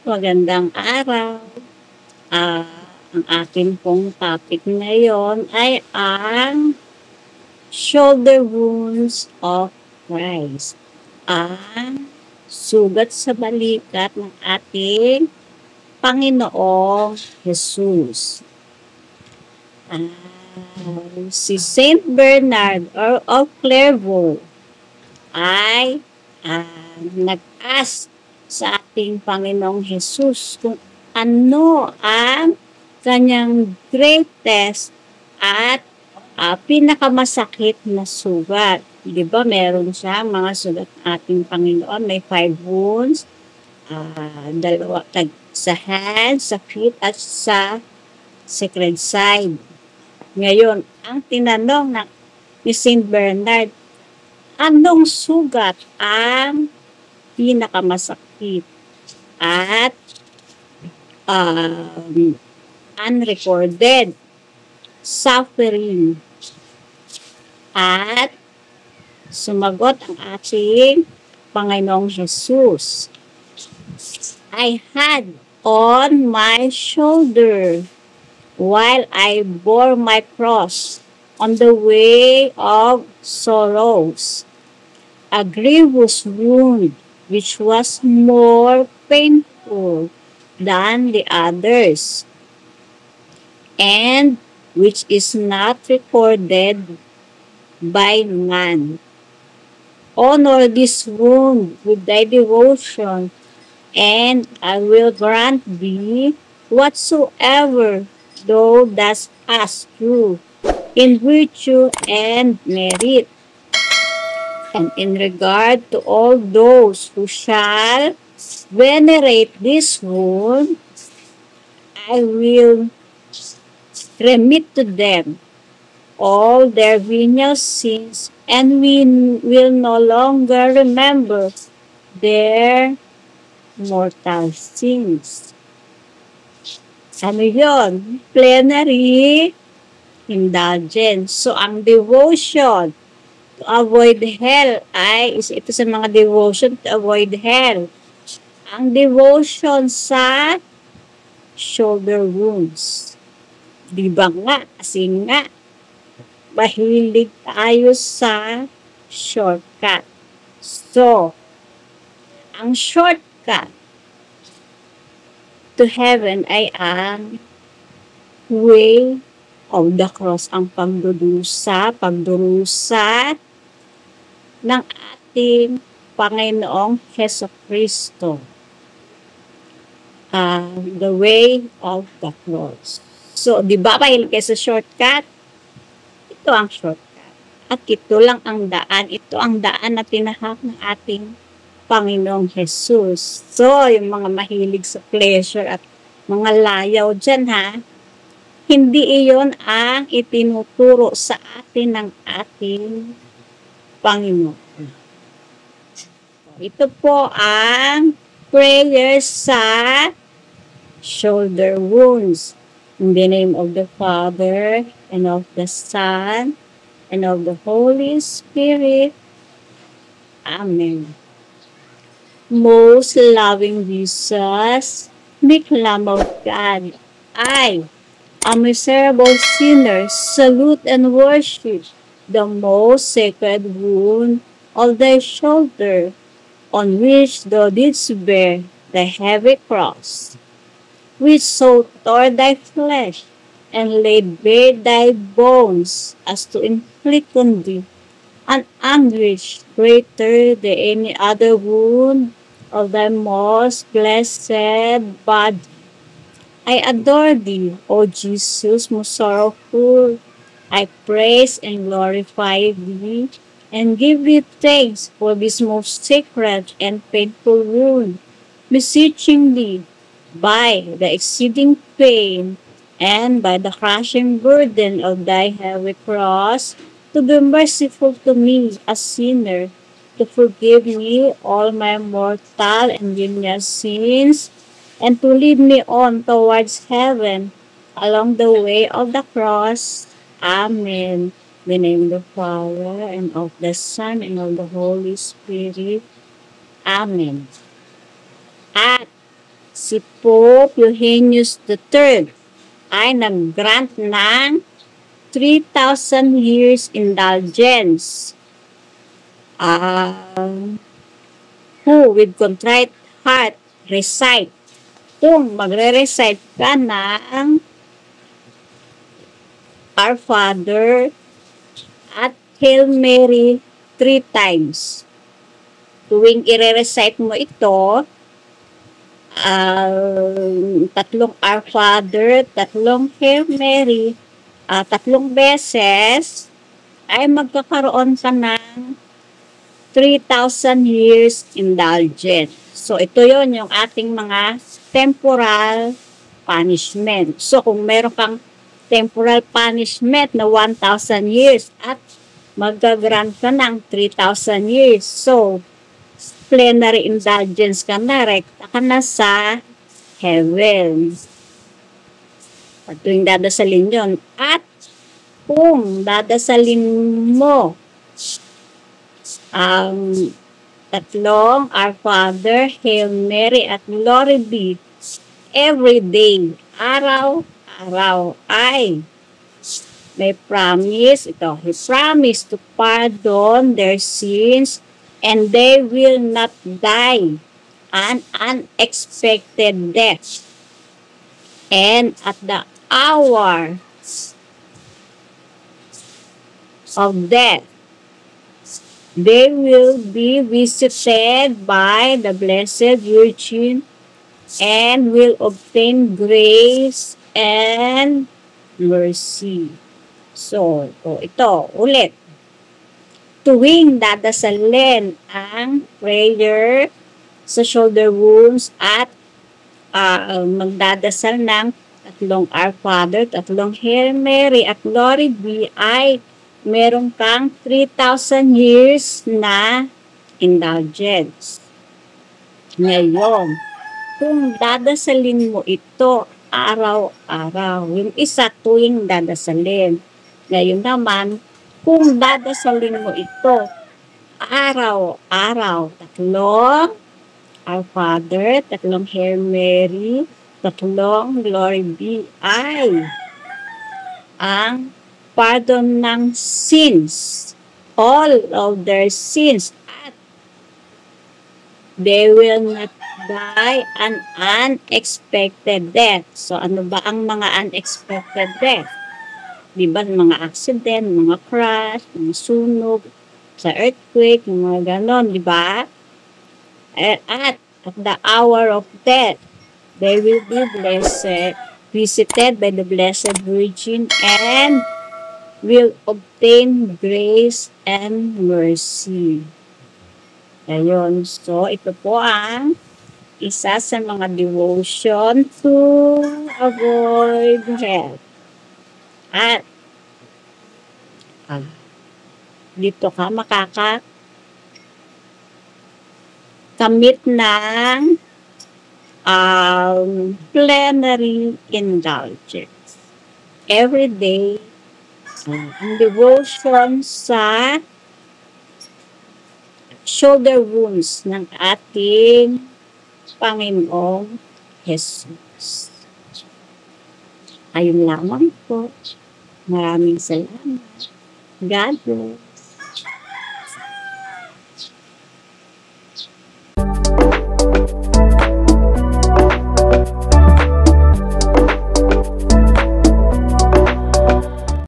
Magandang araw. Ang akin pong topic ngayon ay ang shoulder wounds of Christ. Ang sugat sa balikat ng ating Panginoong Jesus. Si Saint Bernard of Clairvaux ay nag-ask sa ating Panginoong Jesus kung ano ang kanyang greatest at pinakamasakit na sugat. Di ba meron siya mga sugat ng ating Panginoon? May 5 wounds, dalawa sa hands, sa feet, at sa sacred side. Ngayon, ang tinanong ni Saint Bernard, anong sugat ang pinakamasakit at unrecorded suffering? At sumagot ang ating Panginoong Jesus, I had on my shoulder while I bore my cross on the way of sorrows, a grievous wound which was more painful than the others, and which is not recorded by man. Honor this wound with thy devotion, and I will grant thee whatsoever thou dost ask you in virtue and merit. And in regard to all those who shall venerate this wound, I will remit to them all their venial sins, and we will no longer remember their mortal sins. Ano yun? Plenary indulgence. So, ang devotion to avoid hell ay ito sa mga devotion to avoid hell. Ang devotion sa shoulder wounds. Di ba nga? Kasi nga, mahilig tayo sa shortcut. So, ang shortcut to heaven ay ang way of the cross, ang pagdurusa ng ating Panginoong Jesucristo. The way of the cross. So, di ba mahilig kayo sa shortcut? Ito ang shortcut. At ito lang ang daan. Ito ang daan na tinahak ng ating Panginoong Jesus. So, yung mga mahilig sa pleasure at mga layaw dyan ha, hindi iyon ang itinuturo sa atin ng ating Panginoon. Ito po ang prayer sa shoulder wounds. In the name of the Father, and of the Son, and of the Holy Spirit. Amen. Most loving Jesus, meek Lamb of God, I, a miserable sinner, salute and worship the most sacred wound of thy shoulder, on which thou didst bear the heavy cross, which so tore thy flesh, and laid bare thy bones, as to inflict on thee an anguish greater than any other wound of thy most blessed body. I adore thee, O Jesus, most sorrowful. I praise and glorify thee, and give thee thanks for this most sacred and painful wound, beseeching thee, by the exceeding pain and by the crushing burden of thy heavy cross, to be merciful to me, a sinner, to forgive me all my mortal and venial sins, and to lead me on towards heaven along the way of the cross. Amen. In the name of the Father, and of the Son, and of the Holy Spirit. Amen. At si Pope Eugenius III ay nag-grant ng 3,000 years indulgence. Who with contrite heart recite. Kung magre-recite ka ng Our Father at Hail Mary 3 times. Tuwing i-recite mo ito, tatlong Our Father, tatlong Hail Mary, 3 beses, ay magkakaroon ka ng 3,000 years indulgence. So, ito yon yung ating mga temporal punishment. So, kung meron kang temporal punishment na 1,000 years at mag-grant ka ng 3,000 years. So, plenary indulgence ka na, rekta ka na sa heaven. At tuwing dadasalin yun. At kung dadasalin mo ang tatlong Our Father, Hail Mary at Glory be every day, araw-araw ay may promise, ito, He promised to pardon their sins and they will not die an unexpected death. And at the hour of death, they will be visited by the Blessed Virgin and will obtain grace and mercy. So, ito, ulit. Tuwing dadasalin ang prayer sa shoulder wounds at magdadasal ng tatlong Our Father, tatlong Hail Mary at Glory be ay meron kang 3,000 years na indulgence. Ngayon, kung dadasalin mo ito araw-araw, yung isa tuwing dadasalin. Ngayon naman, kung dadasalin mo ito araw-araw, tatlong Our Father, tatlong Hail Mary, tatlong Glory be ay ang pardon ng sins, all of their sins, at they will not die an unexpected death. So, ano ba ang mga unexpected death? Diba, mga accident, mga crash, mga sunog, sa earthquake, mga ganon, diba? At the hour of death, they will be blessed, visited by the Blessed Virgin and will obtain grace and mercy. Ayun. So, ito po ang isa sa mga devotion to avoid hell. At dito ka makakakamit ng plenary indulgence. Every day, ang devotion sa shoulder wounds ng ating Panginoong Jesus. Ayun lamang po. Maraming salamat. God bless.